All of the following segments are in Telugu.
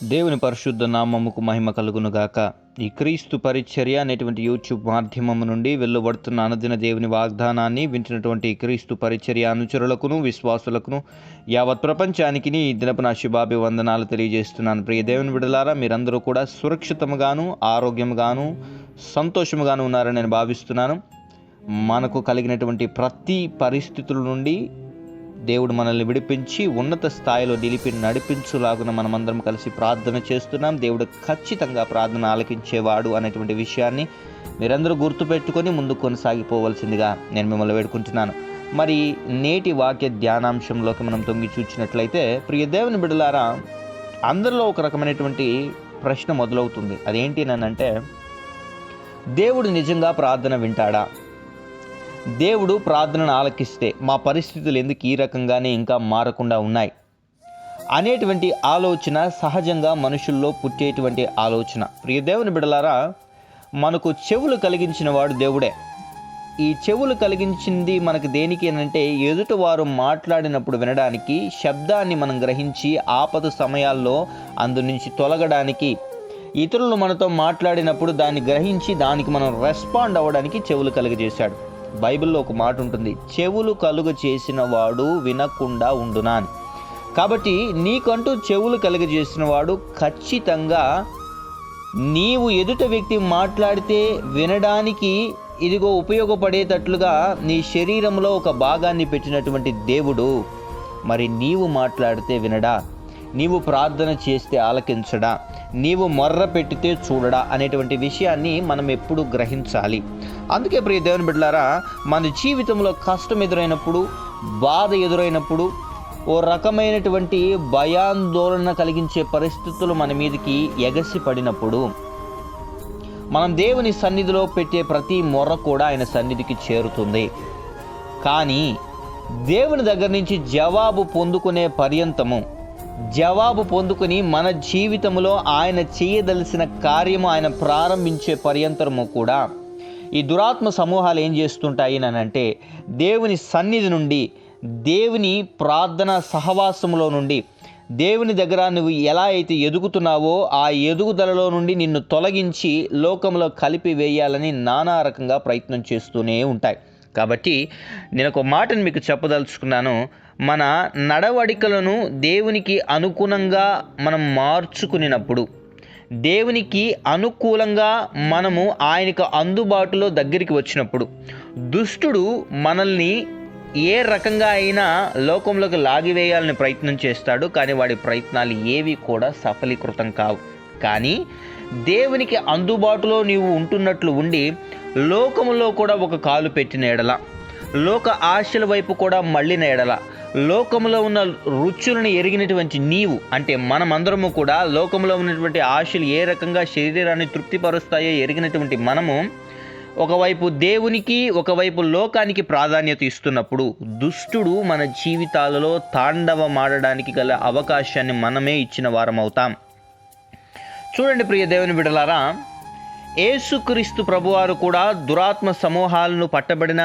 దేవుని పరిశుద్ధ నామముకు మహిమ కలుగును గాక. ఈ క్రీస్తు పరిచర్య అనేటువంటి యూట్యూబ్ మాధ్యమం నుండి వెలువడుతున్న అనుదిన దేవుని వాగ్దానాన్ని వింటున్నటువంటి క్రీస్తు పరిచర్య అనుచరులకును విశ్వాసులకును యావత్ ప్రపంచానికి ఈ దినపు నా శుభాభివందనాలు తెలియజేస్తున్నాను. ప్రియ దేవుని బిడ్డలారా, మీరందరూ కూడా సురక్షితంగాను ఆరోగ్యంగాను సంతోషముగాను ఉన్నారని నేను భావిస్తున్నాను. మనకు కలిగినటువంటి ప్రతి పరిస్థితుల నుండి దేవుడు మనల్ని విడిపించి ఉన్నత స్థాయిలో నిలిపి నడిపించులాగున మనమందరం కలిసి ప్రార్థన చేస్తున్నాం. దేవుడు ఖచ్చితంగా ప్రార్థన ఆలకించేవాడు అనేటువంటి విషయాన్ని మీరందరూ గుర్తుపెట్టుకొని ముందు కొనసాగిపోవలసిందిగా నేను మిమ్మల్ని వేడుకుంటున్నాను. మరి నేటి వాక్య ధ్యానాంశంలోకి మనం తొంగి చూచినట్లయితే, ప్రియ దేవుని బిడ్డలారా, అందరిలో ఒక రకమైనటువంటి ప్రశ్న మొదలవుతుంది. అదేంటి అంటే, దేవుడు నిజంగా ప్రార్థన వింటాడా? దేవుడు ప్రార్థనను ఆలకిస్తే మా పరిస్థితులు ఎందుకు ఈ రకంగానే ఇంకా మారకుండా ఉన్నాయి అనేటువంటి ఆలోచన సహజంగా మనుషుల్లో పుట్టేటువంటి ఆలోచన. ప్రియ దేవుని బిడ్డలారా, మనకు చెవులు కలిగించిన వాడు దేవుడే. ఈ చెవులు కలిగించింది మనకు దేనికి అంటే, ఎదుటి వారు మాట్లాడినప్పుడు వినడానికి, శబ్దాన్ని మనం గ్రహించి ఆపద సమయాల్లో అందు నుంచి తొలగడానికి, ఇతరులు మనతో మాట్లాడినప్పుడు దాన్ని గ్రహించి దానికి మనం రెస్పాండ్ అవ్వడానికి చెవులు కలుగజేశాడు. బైబిల్లో ఒక మాట ఉంటుంది, చెవులు కలుగ చేసిన వాడు వినకుండా ఉండునా అని. కాబట్టి నీకంటూ చెవులు కలుగజేసిన వాడు ఖచ్చితంగా నీవు ఎదుట వ్యక్తి మాట్లాడితే వినడానికి ఇదిగో ఉపయోగపడేటట్లుగా నీ శరీరంలో ఒక భాగాన్ని పెట్టినటువంటి దేవుడు, మరి నీవు మాట్లాడితే వినడా? నీవు ప్రార్థన చేస్తే ఆలకించడా? నీవు మొర్ర పెట్టితే చూడడా అనేటువంటి విషయాన్ని మనం ఎప్పుడు గ్రహించాలి. అందుకే ప్రియ దేవుని బిడ్డలారా, మన జీవితంలో కష్టం ఎదురైనప్పుడు, బాధ ఎదురైనప్పుడు, ఓ రకమైనటువంటి భయాందోళన కలిగించే పరిస్థితులు మన మీదకి ఎగసి పడినప్పుడు, మనం దేవుని సన్నిధిలో పెట్టే ప్రతి మొర్ర కూడా ఆయన సన్నిధికి చేరుతుంది. కానీ దేవుని దగ్గర నుంచి జవాబు పొందుకునే పర్యంతము, జవాబు పొందుకుని మన జీవితంలో ఆయన చేయదలిసిన కార్యము ఆయన ప్రారంభించే పర్యంతరము కూడా ఈ దురాత్మ సమూహాలు ఏం చేస్తుంటాయి అంటే, దేవుని సన్నిధి నుండి, దేవుని ప్రార్థన సహవాసములో నుండి, దేవుని దగ్గర నువ్వు ఎలా అయితే ఎదుగుతున్నావో ఆ ఎదుగుదలలో నుండి నిన్ను తొలగించి లోకంలో కలిపి వేయాలని నానా రకంగా ప్రయత్నం చేస్తూనే ఉంటాయి. కాబట్టి నేను ఒక మాటను మీకు చెప్పదలుచుకున్నాను. మన నడవడికలను దేవునికి అనుగుణంగా మనం మార్చుకున్నప్పుడు, దేవునికి అనుకూలంగా మనము ఆయనకు అందుబాటులో దగ్గరికి వచ్చినప్పుడు, దుష్టుడు మనల్ని ఏ రకంగా అయినా లోకంలోకి లాగివేయాలని ప్రయత్నం చేస్తాడు. కానీ వాడి ప్రయత్నాలు ఏవి కూడా సఫలీకృతం కావు. కానీ దేవునికి అందుబాటులో నీవు ఉంటున్నట్లు ఉండి లోకములో కూడా ఒక కాలు పెట్టిన ఎడల, లోక ఆశల వైపు కూడా మళ్ళిన ఎడల, లోకంలో ఉన్న రుచులను ఎరిగినటువంటి నీవు, అంటే మనమందరము కూడా లోకంలో ఉన్నటువంటి ఆశలు ఏ రకంగా శరీరాన్ని తృప్తిపరుస్తాయో ఎరిగినటువంటి మనము ఒకవైపు దేవునికి, ఒకవైపు లోకానికి ప్రాధాన్యత ఇస్తున్నప్పుడు దుష్టుడు మన జీవితాలలో తాండవమాడడానికి గల అవకాశాన్ని మనమే ఇచ్చిన వారమవుతాం. చూడండి ప్రియ దేవుని బిడ్డలారా, యేసుక్రీస్తు ప్రభువారు కూడా దురాత్మ సమూహాలను పట్టబడిన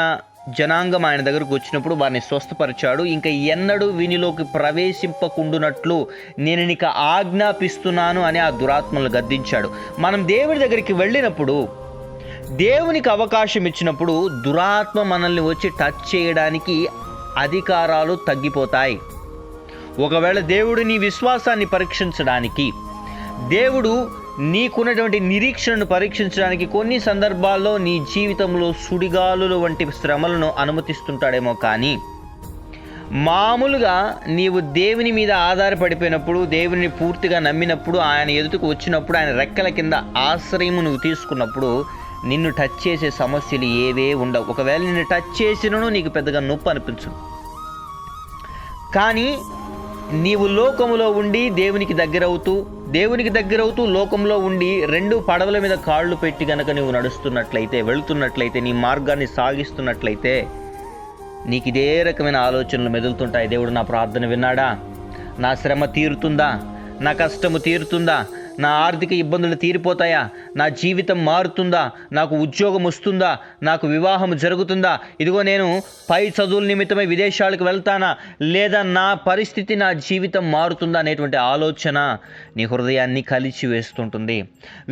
జనాంగం ఆయన దగ్గరకు వచ్చినప్పుడు వారిని స్వస్థపరిచాడు. ఇంకా ఎన్నడూ వీనిలోకి ప్రవేశింపకుండునట్లు నేను నీకు ఆజ్ఞాపిస్తున్నాను అని ఆ దురాత్మలను గద్దించాడు. మనం దేవుడి దగ్గరికి వెళ్ళినప్పుడు, దేవునికి అవకాశం ఇచ్చినప్పుడు, దురాత్మ మనల్ని వచ్చి టచ్ చేయడానికి అధికారాలు తగ్గిపోతాయి. ఒకవేళ దేవుడు నీ విశ్వాసాన్ని పరీక్షించడానికి, దేవుడు నీకున్నటువంటి నిరీక్షణను పరీక్షించడానికి కొన్ని సందర్భాల్లో నీ జీవితంలో సుడిగాలుల వంటి శ్రమలను అనుమతిస్తుంటాడేమో. కానీ మామూలుగా నీవు దేవుని మీద ఆధారపడిపోయినప్పుడు, దేవుని పూర్తిగా నమ్మినప్పుడు, ఆయన ఎదుటకు వచ్చినప్పుడు, ఆయన రెక్కల కింద ఆశ్రయము నువ్వు తీసుకున్నప్పుడు నిన్ను టచ్ చేసే సమస్యలు ఏవే ఉండవు. ఒకవేళ నిన్ను టచ్ చేసినను నీకు పెద్దగా నొప్పి అనిపించదు. కానీ నీవు లోకములో ఉండి దేవునికి దగ్గరవుతూ లోకంలో ఉండి రెండు పడవల మీద కాళ్ళు పెట్టి గనక నువ్వు నడుస్తున్నట్లయితే, వెళుతున్నట్లయితే, నీ మార్గాన్ని సాగిస్తున్నట్లయితే నీకు ఇదే రకమైన ఆలోచనలు మెదులుతుంటాయి. దేవుడు నా ప్రార్థన విన్నాడా? నా శ్రమ తీరుతుందా? నా కష్టము తీరుతుందా? నా ఆర్థిక ఇబ్బందులు తీరిపోతాయా, నా జీవితం మారుతుందా, నాకు ఉద్యోగం వస్తుందా, నాకు వివాహం జరుగుతుందా, ఇదిగో నేను పై చదువుల నిమిత్తమై విదేశాలకు వెళ్తానా, లేదా నా పరిస్థితి, నా జీవితం మారుతుందా అనేటువంటి ఆలోచన నీ హృదయాన్ని కలిచి వేస్తుంటుంది.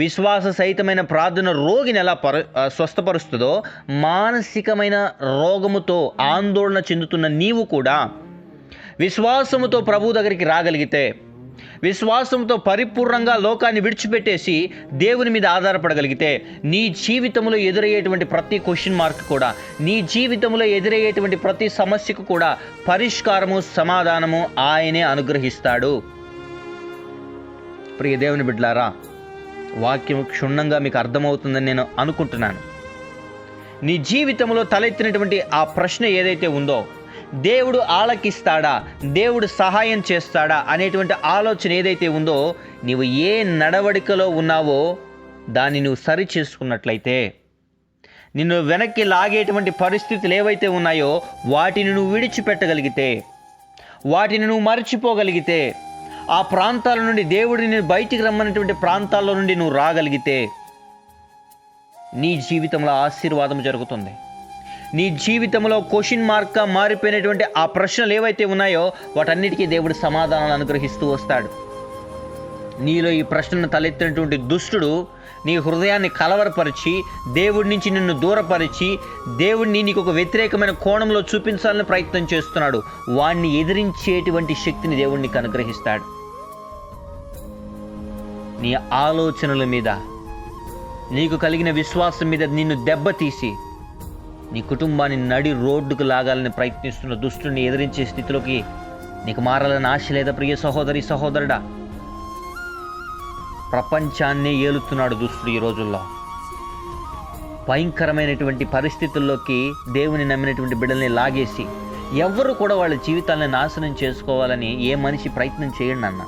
విశ్వాస సహితమైన ప్రార్థన రోగిని ఎలా స్వస్థపరుస్తుందో, మానసికమైన రోగముతో ఆందోళన చెందుతున్న నీవు కూడా విశ్వాసముతో ప్రభు దగ్గరికి రాగలిగితే, విశ్వాసంతో పరిపూర్ణంగా లోకాన్ని విడిచిపెట్టేసి దేవుని మీద ఆధారపడగలిగితే, నీ జీవితంలో ఎదురయ్యేటువంటి ప్రతి క్వశ్చన్ మార్క్ కూడా, నీ జీవితంలో ఎదురయ్యేటువంటి ప్రతి సమస్యకు కూడా పరిష్కారము, సమాధానము ఆయనే అనుగ్రహిస్తాడు. ప్రియ దేవుని బిడ్డలారా, వాక్యం క్షుణ్ణంగా మీకు అర్థమవుతుందని నేను అనుకుంటున్నాను. నీ జీవితంలో తలెత్తినటువంటి ఆ ప్రశ్న ఏదైతే ఉందో, దేవుడు ఆలకిస్తాడా, దేవుడు సహాయం చేస్తాడా అనేటువంటి ఆలోచన ఏదైతే ఉందో, నీవు ఏ నడవడికలో ఉన్నావో దాన్ని నువ్వు సరి చేసుకున్నట్లయితే, నిన్ను వెనక్కి లాగేటువంటి పరిస్థితులు ఏవైతే ఉన్నాయో వాటిని నువ్వు విడిచిపెట్టగలిగితే, వాటిని నువ్వు మర్చిపోగలిగితే, ఆ ప్రాంతాల నుండి దేవుడిని బయటికి రమ్మన్నటువంటి ప్రాంతాల్లో నుండి నువ్వు రాగలిగితే, నీ జీవితంలో ఆశీర్వాదం జరుగుతుంది. నీ జీవితంలో క్వశ్చన్ మార్క్గా మారిపోయినటువంటి ఆ ప్రశ్నలు ఏవైతే ఉన్నాయో వాటన్నిటికీ దేవుడు సమాధానాలు అనుగ్రహిస్తూ వస్తాడు. నీలో ఈ ప్రశ్నను తలెత్తినటువంటి దుష్టుడు నీ హృదయాన్ని కలవరపరిచి, దేవుడి నుంచి నిన్ను దూరపరిచి, దేవుడిని నీకు ఒక వ్యతిరేకమైన కోణంలో చూపించాలని ప్రయత్నం చేస్తున్నాడు. వాణ్ణి ఎదిరించేటువంటి శక్తిని దేవుడు నీకు అనుగ్రహిస్తాడు. నీ ఆలోచనల మీద, నీకు కలిగిన విశ్వాసం మీద నిన్ను దెబ్బతీసి నీ కుటుంబాన్ని నడి రోడ్డుకు లాగాలని ప్రయత్నిస్తున్న దుష్టుని ఎదిరించే స్థితిలోకి నీకు మారాలని ఆశ లేదా ప్రియ సహోదరి, సహోదరుడా? ప్రపంచాన్ని ఏలుతున్నాడు దుష్టుడు ఈ రోజుల్లో. భయంకరమైనటువంటి పరిస్థితుల్లోకి దేవుని నమ్మినటువంటి బిడ్డల్ని లాగేసి, ఎవరు కూడా వాళ్ళ జీవితాలను నాశనం చేసుకోవాలని ఏ మనిషి ప్రయత్నం చేయండి అన్న.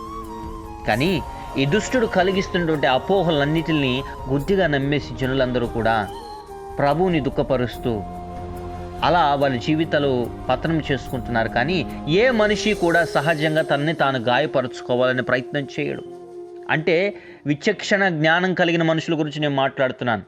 కానీ ఈ దుష్టుడు కలిగిస్తున్నటువంటి అపోహలన్నిటిని గుడ్డిగా నమ్మేసి జనులందరూ కూడా ప్రభువుని దుఃఖపరుస్తూ అలా వాళ్ళ జీవితాలు పతనం చేసుకుంటున్నారు. కానీ ఏ మనిషి కూడా సహజంగా తనని తాను గాయపరుచుకోవాలని ప్రయత్నం చేయడు. అంటే విచక్షణ జ్ఞానం కలిగిన మనుషుల గురించి నేను మాట్లాడుతున్నాను,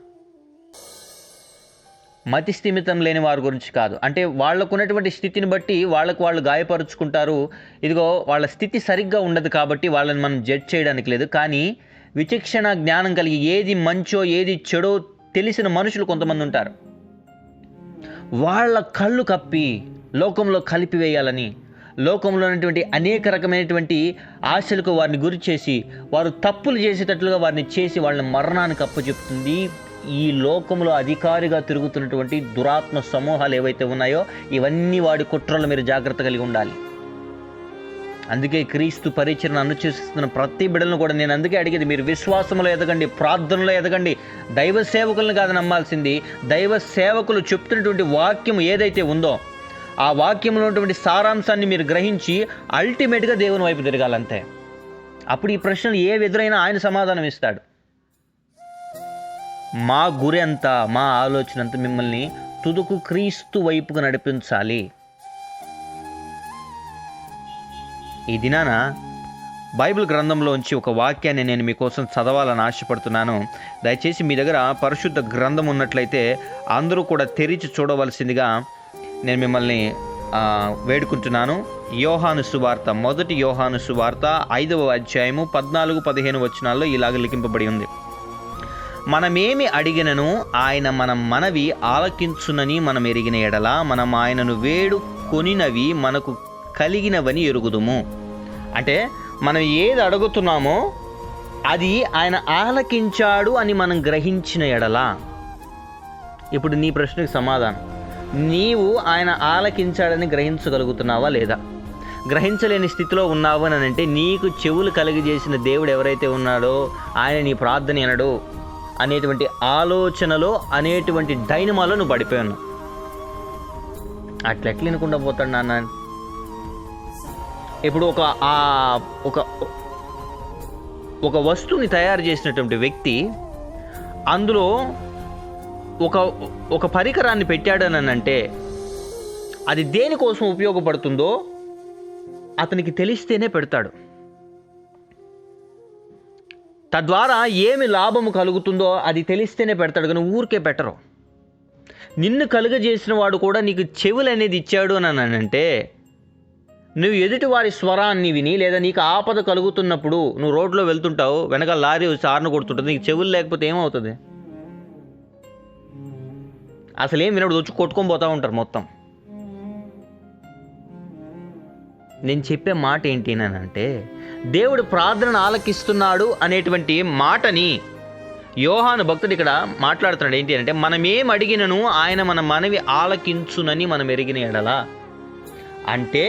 మతి స్థిమితం లేని వారి గురించి కాదు. అంటే వాళ్ళకున్నటువంటి స్థితిని బట్టి వాళ్ళు గాయపరుచుకుంటారు. ఇదిగో వాళ్ళ స్థితి సరిగ్గా ఉండదు కాబట్టి వాళ్ళని మనం జడ్జ్ చేయడానికి లేదు. కానీ విచక్షణ జ్ఞానం కలిగి ఏది మంచో ఏది చెడో తెలిసిన మనుషులు కొంతమంది ఉంటారు. వాళ్ళ కళ్ళు కప్పి లోకంలో కలిపివేయాలని, లోకంలో ఉన్నటువంటి అనేక రకమైనటువంటి ఆశలకు వారిని గురి చేసి, వారు తప్పులు చేసేటట్లుగా వారిని చేసి వాళ్ళని మరణానికి అప్పచెప్తుంది ఈ లోకంలో అధికారిగా తిరుగుతున్నటువంటి దురాత్మ సమూహాలు ఏవైతే ఉన్నాయో ఇవన్నీ వాడి కుట్రలు మీరు జాగ్రత్త కలిగి ఉండాలి. అందుకే క్రీస్తు పరిచర్యను అనుసరిస్తున్న ప్రతి బిడ్డలను కూడా నేను అందుకే అడిగేది, మీరు విశ్వాసంలో ఎదగండి, ప్రార్థనలో ఎదగండి. దైవ సేవకులను కాదు నమ్మాల్సింది, దైవ సేవకులు చెప్తున్నటువంటి వాక్యం ఏదైతే ఉందో ఆ వాక్యంలో ఉన్నటువంటి సారాంశాన్ని మీరు గ్రహించి అల్టిమేట్గా దేవుని వైపు తిరగాలంతే. అప్పుడు ఈ ప్రశ్నలు ఏ ఎదురైనా ఆయన సమాధానం ఇస్తాడు. మా గురి అంతా, మా ఆలోచన అంతా మిమ్మల్ని తుదుకు క్రీస్తు వైపుకు నడిపించాలి. ఈ దినాన బైబిల్ గ్రంథంలోంచి ఒక వాక్యాన్ని నేను మీకోసం చదవాలని ఆశపడుతున్నాను. దయచేసి మీ దగ్గర పరిశుద్ధ గ్రంథం ఉన్నట్లయితే అందరూ కూడా తెరిచి చూడవలసిందిగా నేను మిమ్మల్ని వేడుకుంటున్నాను. యోహాను సువార్త, మొదటి యోహాను సువార్త 5వ అధ్యాయము 14-15 వచనాల్లో ఇలాగ లిఖింపబడి ఉంది. మనమేమి అడిగినను ఆయన మన మనవి ఆలకించునని మనం ఎరిగిన ఎడల మనం ఆయనను వేడుకొనినవి మనకు కలిగినవని ఎరుగుదుము. అంటే మనం ఏది అడుగుతున్నామో అది ఆయన ఆలకించాడు అని మనం గ్రహించిన ఎడల. ఇప్పుడు నీ ప్రశ్నకు సమాధానం, నీవు ఆయన ఆలకించాడని గ్రహించగలుగుతున్నావా లేదా? గ్రహించలేని స్థితిలో ఉన్నావు అని అంటే నీకు చెవులు కలిగజేసిన దేవుడు ఎవరైతే ఉన్నాడో ఆయన నీ ప్రార్థన వినడు అనేటువంటి ఆలోచనలో, అనేటువంటి డైనమాలో నువ్వు పడిపోయాను. అట్లా ఎట్లా వినకుండా పోతాడు నాన్న? ఇప్పుడు ఒక వస్తువుని తయారు చేసినటువంటి వ్యక్తి అందులో ఒక పరికరాన్ని పెట్టాడని అంటే అది దేనికోసం ఉపయోగపడుతుందో అతనికి తెలిస్తేనే పెడతాడు. తద్వారా ఏమి లాభము కలుగుతుందో అది తెలిస్తేనే పెడతాడు, కానీ ఊరికే పెట్టరు. నిన్ను కలుగజేసిన వాడు కూడా నీకు చెవులు అనేది ఇచ్చాడు అని అంటే, నువ్వు ఎదుటి వారి స్వరాన్ని విని, లేదా నీకు ఆపద కలుగుతున్నప్పుడు నువ్వు రోడ్లో వెళ్తుంటావు, వెనకాల లారీ వచ్చి హార్న్ కొడుతుంటుంది, నీకు చెవులు లేకపోతే ఏమవుతుంది? అసలు ఏం వినప్పుడు వచ్చి కొట్టుకొని పోతూ ఉంటారు మొత్తం. నేను చెప్పే మాట ఏంటి అని అంటే, దేవుడు ప్రార్థనను ఆలకిస్తున్నాడు అనేటువంటి మాటని యోహాను భక్తుడు ఇక్కడ మాట్లాడుతున్నాడు. ఏంటి అంటే, మనమేం అడిగినను ఆయన మన మనవి ఆలకించునని మనం ఎరిగిన ఎడలా. అంటే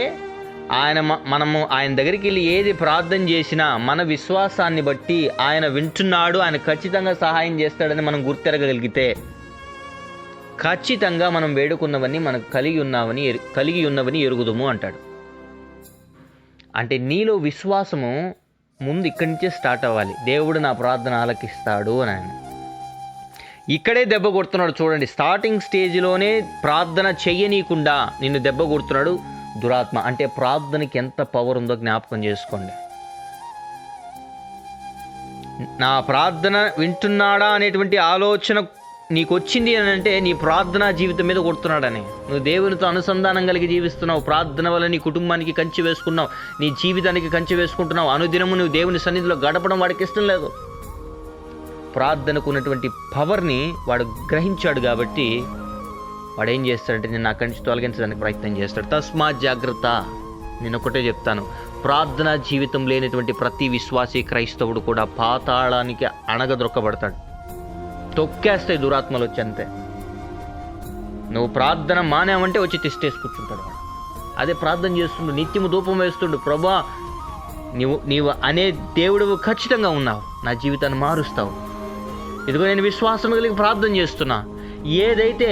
మనము ఆయన దగ్గరికి వెళ్ళి ఏది ప్రార్థన చేసినా మన విశ్వాసాన్ని బట్టి ఆయన వింటున్నాడు, ఆయన ఖచ్చితంగా సహాయం చేస్తాడని మనం గుర్తెరగగలిగితే, ఖచ్చితంగా మనం వేడుకున్నవన్నీ మనకు కలిగి ఉన్నవని ఎరుగుదుము అంటాడు. అంటే నీలో విశ్వాసము ముందు ఇక్కడి నుంచే స్టార్ట్ అవ్వాలి. దేవుడు నా ప్రార్థన ఆలకిస్తాడు అని ఆయన ఇక్కడే దెబ్బ కొడుతున్నాడు. చూడండి, స్టార్టింగ్ స్టేజ్లోనే ప్రార్థన చెయ్యనీయకుండా నిన్ను దెబ్బ కొడుతున్నాడు దురాత్మ. అంటే ప్రార్థనకి ఎంత పవర్ ఉందో జ్ఞాపకం చేసుకోండి. నా ప్రార్థన వింటున్నాడా అనేటువంటి ఆలోచన నీకు వచ్చింది అని అంటే నీ ప్రార్థనా జీవితం మీద కొడుతున్నాడని. నువ్వు దేవునితో అనుసంధానం కలిగి జీవిస్తున్నావు, ప్రార్థన వల్ల నీ కుటుంబానికి కంచి వేసుకున్నావు, నీ జీవితానికి కంచి వేసుకుంటున్నావు. అనుదినము నువ్వు దేవుని సన్నిధిలో గడపడం వాడికి ఇష్టం లేదు. ప్రార్థనకు ఉన్నటువంటి పవర్ని వాడు గ్రహించాడు కాబట్టి వాడు ఏం చేస్తాడంటే నేను అక్కడి నుంచి తొలగించడానికి ప్రయత్నం చేస్తాడు. తస్మా జాగ్రత్త. నేను ఒకటే చెప్తాను, ప్రార్థనా జీవితం లేనటువంటి ప్రతి విశ్వాసీ క్రైస్తవుడు కూడా పాతాళానికి అణగదొక్కబడతాడు. తొక్కేస్తాయి దురాత్మలు వచ్చి అంతే. నువ్వు ప్రార్థన మానేవంటే వచ్చి తిష్టేసి కూర్చుంటాడు వాడు. అదే ప్రార్థన చేస్తుండు, నిత్యము ధూపం వేస్తుండు, ప్రభా నీవు అనే దేవుడు ఖచ్చితంగా ఉన్నావు, నా జీవితాన్ని మారుస్తావు, ఇదిగో నేను విశ్వాసం కలిగి ప్రార్థన చేస్తున్నా, ఏదైతే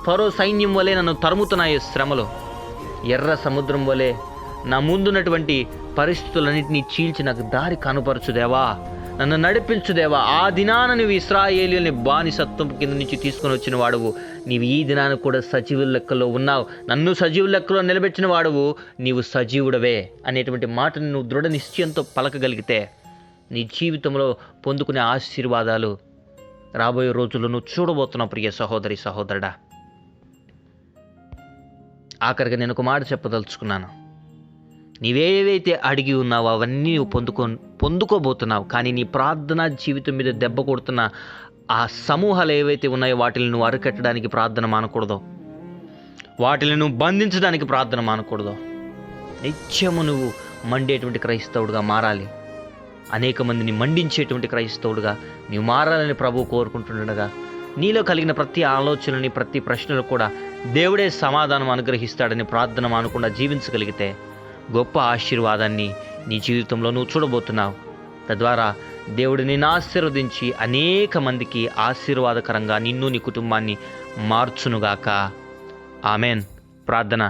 ఫరో సైన్యం వలె నన్ను తరుముతున్నాయో శ్రమలో, ఎర్ర సముద్రం వలె నా ముందున్నటువంటి పరిస్థితులన్నింటినీ చీల్చి నాకు దారి కనుపరచుదేవా, నన్ను నడిపించుదేవా. ఆ దినాన నువ్వు ఇశ్రాయేలీయుల్ని బానిసత్వం కింద నుంచి తీసుకొని వచ్చిన వాడువు, నీవు ఈ దినాన్ని కూడా సజీవుల లెక్కలో ఉన్నావు, నన్ను సజీవుల లెక్కలో నిలబెట్టిన వాడువు, నీవు సజీవుడవే అనేటువంటి మాటను నువ్వు దృఢ నిశ్చయంతో పలకగలిగితే నీ జీవితంలో పొందుకునే ఆశీర్వాదాలు రాబోయే రోజుల్లో నువ్వు చూడబోతున్నావు. ప్రియ సహోదరి సహోదరుడా, ఆఖరిగా నేను ఒక మాట చెప్పదలుచుకున్నాను. నీవేవైతే అడిగి ఉన్నావో అవన్నీ నువ్వు పొందుకోబోతున్నావు. కానీ నీ ప్రార్థనా జీవితం మీద దెబ్బ కొడుతున్న ఆ సమూహాలు ఏవైతే ఉన్నాయో వాటిని నువ్వు అరికట్టడానికి ప్రార్థన మానకూడదు, వాటిని నువ్వు బంధించడానికి ప్రార్థన మానకూడదు. నిత్యము నువ్వు మండేటువంటి క్రైస్తవుడుగా మారాలి. అనేక మందిని మండించేటువంటి క్రైస్తవుడుగా నీవు మారాలని ప్రభువు కోరుకుంటుండగా, నీలో కలిగిన ప్రతి ఆలోచనని, ప్రతి ప్రశ్నలు కూడా దేవుడే సమాధానం అనుగ్రహిస్తాడని ప్రార్థన మానకుండా జీవించగలిగితే గొప్ప ఆశీర్వాదాన్ని నీ జీవితంలో నువ్వు చూడబోతున్నావు. తద్వారా దేవుడు నిన్ను ఆశీర్వదించి అనేక మందికి ఆశీర్వాదకరంగా నిన్ను నీ కుటుంబాన్ని మార్చునుగాక. ఆమెన్. ప్రార్థన.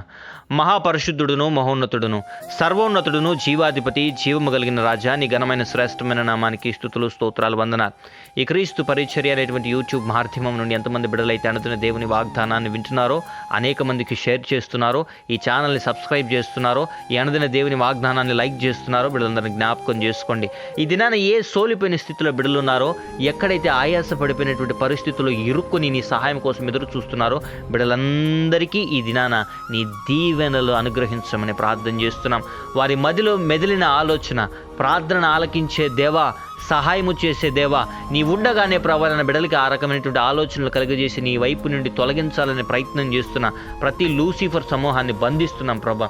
మహాపరిశుద్ధుడును మహోన్నతుడును సర్వోన్నతుడును జీవాధిపతి జీవము కలిగిన రాజా, నీ ఘనమైన శ్రేష్టమైన నామానికి స్తుతులు స్తోత్రాలు వందనాలు. ఈ క్రీస్తు పరిచర్య అనేటువంటి యూట్యూబ్ మాధ్యమం నుండి ఎంతమంది బిడ్డలైతే అనుదిన దేవుని వాగ్దానాన్ని వింటున్నారో, అనేక మందికి షేర్ చేస్తున్నారో, ఈ ఛానల్ని సబ్స్క్రైబ్ చేస్తున్నారో, ఈ అనుదిన దేవుని వాగ్దానాన్ని లైక్ చేస్తున్నారో బిడ్డలందరినీ జ్ఞాపకం చేసుకోండి. ఈ దినాన ఏ సోలిపోయిన స్థితిలో బిడ్డలున్నారో, ఎక్కడైతే ఆయాస పడిపోయినటువంటి పరిస్థితుల్లో ఇరుక్కుని నీ సహాయం కోసం ఎదురు చూస్తున్నారో బిడ్డలందరికీ ఈ దినాన నీ దీవెనలు అనుగ్రహించమని ప్రార్థన చేస్తున్నాం. వారి మదిలో మెదిలిన ఆలోచన, ప్రార్థనను ఆలకించే దేవా, సహాయము చేసే దేవా, నీ ఉండగానే ప్రభావిన బిడ్డలకి ఆ రకమైనటువంటి ఆలోచనలు కలుగజేసి నీ వైపు నుండి తొలగించాలనే ప్రయత్నం చేస్తున్న ప్రతి లూసిఫర్ సమూహాన్ని బంధిస్తున్నాం ప్రభా.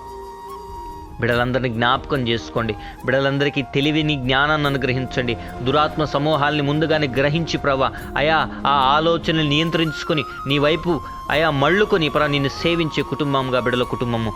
బిడ్డలందరినీ జ్ఞాపకం చేసుకోండి. బిడ్డలందరికీ తెలివిని, జ్ఞానాన్ని అనుగ్రహించండి. దురాత్మ సమూహాల్ని ముందుగానే గ్రహించి ప్రభా అయా ఆ ఆలోచనలు నియంత్రించుకొని నీ వైపు అయా మళ్ళుకొని నిన్ను సేవించే కుటుంబంగా బిడ్డల కుటుంబము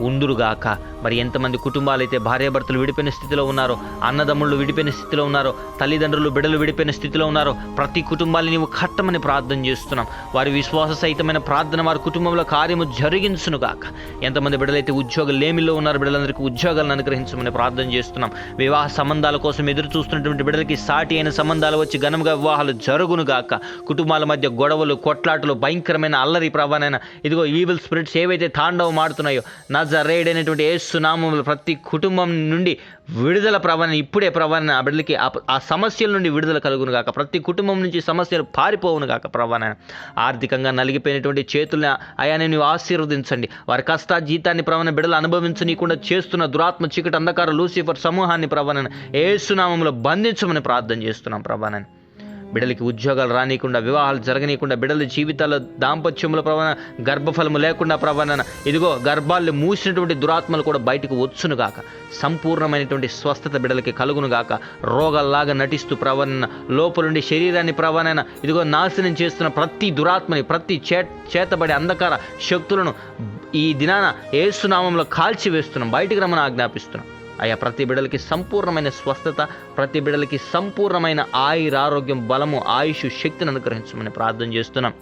ఉందురుగాక. మరి ఎంతమంది కుటుంబాలైతే భార్యాభర్తలు విడిపోయిన స్థితిలో ఉన్నారో, అన్నదమ్ముళ్ళు విడిపోయిన స్థితిలో ఉన్నారో, తల్లిదండ్రులు బిడ్డలు విడిపోయిన స్థితిలో ఉన్నారో, ప్రతి కుటుంబాన్ని నీవు కట్టమని ప్రార్థన చేస్తున్నాం. వారి విశ్వాస సహితమైన ప్రార్థన వారి కుటుంబంలో కార్యము జరిగించునుగాక. ఎంతమంది బిడ్డలైతే ఉద్యోగాలు లేమిలో ఉన్నారో బిడ్డలందరికీ ఉద్యోగాలను అనుగ్రహించమని ప్రార్థన చేస్తున్నాం. వివాహ సంబంధాల కోసం ఎదురు చూస్తున్నటువంటి బిడ్డలకి సాటి అయిన సంబంధాలు వచ్చి ఘనంగా వివాహాలు జరుగునుగాక. కుటుంబాల మధ్య గొడవలు, కొట్లాటలు, భయంకరమైన అల్లరి ప్రభానైనా ఇదిగో ఈవిల్ స్పిరిట్స్ ఏవైతే తాండవం ఆడుతున్నాయో నజరేయుడైనటువంటి యేసు యేసు నామములో ప్రతి కుటుంబం నుండి విడుదల ప్రభావం ఇప్పుడే ప్రభావం ఆ బిడ్డలకి ఆ సమస్యల నుండి విడుదల కలుగును గాక. ప్రతి కుటుంబం నుంచి సమస్యలు పారిపోవును గాక ప్రభావం. ఆర్థికంగా నలిగిపోయినటువంటి చేతుల్ని అయా నీవు ఆశీర్వదించండి. వారి కష్టాజీతాన్ని ప్రభావం బిడ్డలు అనుభవించనీయకుండా చేస్తున్న దురాత్మ చీకటి అంధకార లూసిఫర్ సమూహాన్ని ప్రభావం యేసు నామములో బంధించమని ప్రార్థన చేస్తున్నాం ప్రభావం. బిడ్డలకి ఉద్యోగాలు రానియకుండా, వివాహాలు జరగనీయకుండా, బిడ్డల జీవితాల్లో దాంపత్యముల ప్రభావం గర్భఫలము లేకుండా ప్రభావం ఇదిగో గర్భాలు మూసినటువంటి దురాత్మలు కూడా బయటకు వచ్చునుగాక. సంపూర్ణమైనటువంటి స్వస్థత బిడ్డలకి కలుగునుగాక. రోగాల్లాగా నటిస్తూ ప్రభావం లోపలుండి శరీరాన్ని ప్రభావం ఇదిగో నాశనం చేస్తున్న ప్రతి దురాత్మని, ప్రతి చేతబడి అంధకార శక్తులను ఈ దినాన యేసు నామములో కాల్చివేస్తున్నాం, బయటికి రమ్మని ఆజ్ఞాపిస్తున్నాం. అయ్యా ప్రతి బిడ్డలకి సంపూర్ణమైన స్వస్థత, ప్రతి బిడ్డలకి సంపూర్ణమైన ఆరోగ్యం, బలము, ఆయుష్, శక్తిని అనుగ్రహించమని ప్రార్థన చేస్తున్నాం.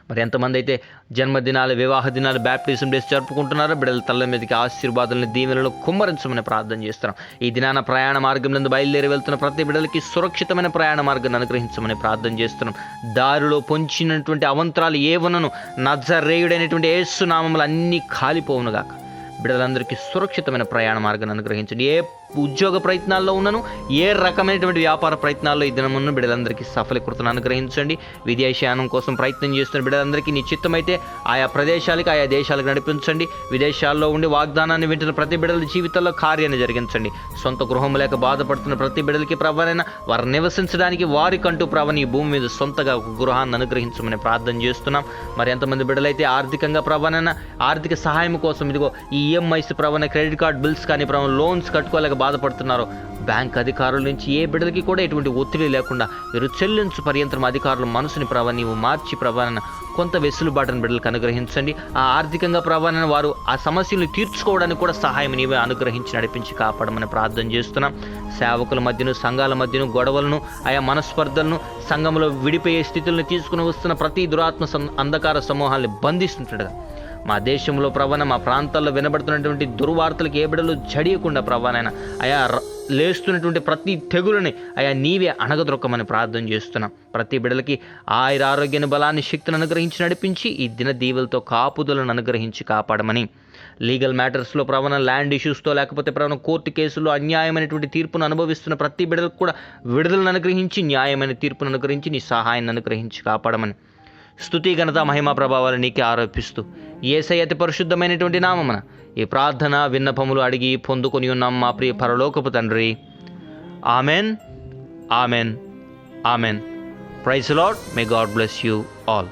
మరి ఎంతమంది అయితే జన్మదినాలు, వివాహ దినాలు, బ్యాప్టిజం డేస్ జరుపుకుంటున్నారో బిడ్డల తల్ల మీదకి ఆశీర్వాదాలను, దీవెనలను కుమ్మరించమని ప్రార్థన చేస్తున్నాం. ఈ దినాన ప్రయాణ మార్గం నుండి బయలుదేరి వెళ్తున్న ప్రతి బిడ్డలకి సురక్షితమైన ప్రయాణ మార్గాన్ని అనుగ్రహించమని ప్రార్థన చేస్తున్నాం. దారిలో పొంచినటువంటి అవంతరాలు ఏవనను నజరేయుడైనటువంటి యేసు నామములు అన్నీ కాలిపోవునుగాక. బిడ్డలందరికీ సురక్షితమైన ప్రయాణ మార్గాన్ని అనుగ్రహించండి. ఏ ఉద్యోగ ప్రయత్నాల్లో ఉన్నను, ఏ రకమైనటువంటి వ్యాపార ప్రయత్నాల్లో ఈ దినమున్న బిడ్డలందరికీ సఫలీకృతను అనుగ్రహించండి. విదేశయానం కోసం ప్రయత్నం చేస్తున్న బిడ్డలందరికీ నిశ్చితమైతే ఆయా ప్రదేశాలకు, ఆయా దేశాలకు నడిపించండి. విదేశాల్లో ఉండి వాగ్దానాన్ని వింటున్న ప్రతి బిడ్డల జీవితంలో కార్యాన్ని జరిగించండి. సొంత గృహం లేక బాధపడుతున్న ప్రతి బిడ్డలకి ప్రభావైనా వారు నివసించడానికి వారికంటూ ప్రభావం ఈ భూమి మీద సొంతగా ఒక గృహాన్ని అనుగ్రహించమని ప్రార్థన చేస్తున్నాం. మరి ఎంతమంది బిడ్డలైతే ఆర్థికంగా ప్రభావైనా ఆర్థిక సహాయం కోసం ఇదిగో ఈ ఈఎంఐస్ ప్రభావం, క్రెడిట్ కార్డ్ బిల్స్ కానీ ప్రభావం లోన్స్ కట్టుకోలేక బాధపడుతున్నారో బ్యాంక్ అధికారుల నుంచి ఏ బిడ్డలకి కూడా ఎటువంటి ఒత్తిడి లేకుండా వీరు చెల్లించు పర్యంతరం అధికారుల మనసుని ప్రభావం నీవు మార్చి ప్రభావం కొంత వెసులుబాటును బిడ్డలకు అనుగ్రహించండి. ఆ ఆర్థికంగా ప్రభావం వారు ఆ సమస్యలను తీర్చుకోవడానికి కూడా సహాయం నీవే అనుగ్రహించి నడిపించి కాపాడమని ప్రార్థన చేస్తున్నాం. సేవకుల మధ్యను, సంఘాల మధ్యను గొడవలను, ఆయా మనస్పర్ధలను, సంఘంలో విడిపోయే స్థితులను తీసుకుని వస్తున్న ప్రతి దురాత్మ అంధకార సమూహాన్ని బంధిస్తుంటాడు. మా దేశంలో ప్రభాన, మా ప్రాంతాల్లో వినబడుతున్నటువంటి దుర్వార్తలకు ఏ బిడ్డలు జడియకుండా ప్రభానైనా ఆయా లేస్తున్నటువంటి ప్రతి తెగులని ఆయా నీవే అణగదొక్కమని ప్రార్థన చేస్తున్నాం. ప్రతి బిడ్డలకి ఆరోగ్యాన్ని, బలాన్ని, శక్తిని అనుగ్రహించి నడిపించి ఈ దిన దీవులతో కాపుదలను అనుగ్రహించి కాపాడమని. లీగల్ మ్యాటర్స్లో ప్రభావం, ల్యాండ్ ఇష్యూస్తో లేకపోతే ప్రభావం కోర్టు కేసుల్లో అన్యాయమైనటువంటి తీర్పును అనుభవిస్తున్న ప్రతి బిడ్డలకు కూడా విడుదలను అనుగ్రహించి, న్యాయమైన తీర్పును అనుగ్రహించి, నీ సహాయాన్ని అనుగ్రహించి కాపాడమని. స్తుతి, ఘనత, మహిమా ప్రభావాలు నీకే ఆరోపిస్తూ యేసయ్య అతి పరిశుద్ధమైనటువంటి నామమున ఈ ప్రార్థన విన్నపములు అడిగి పొందుకొని ఉన్నాం మా ప్రియ పరలోకపు తండ్రి. Amen, amen, amen. Praise the Lord. May God bless you all.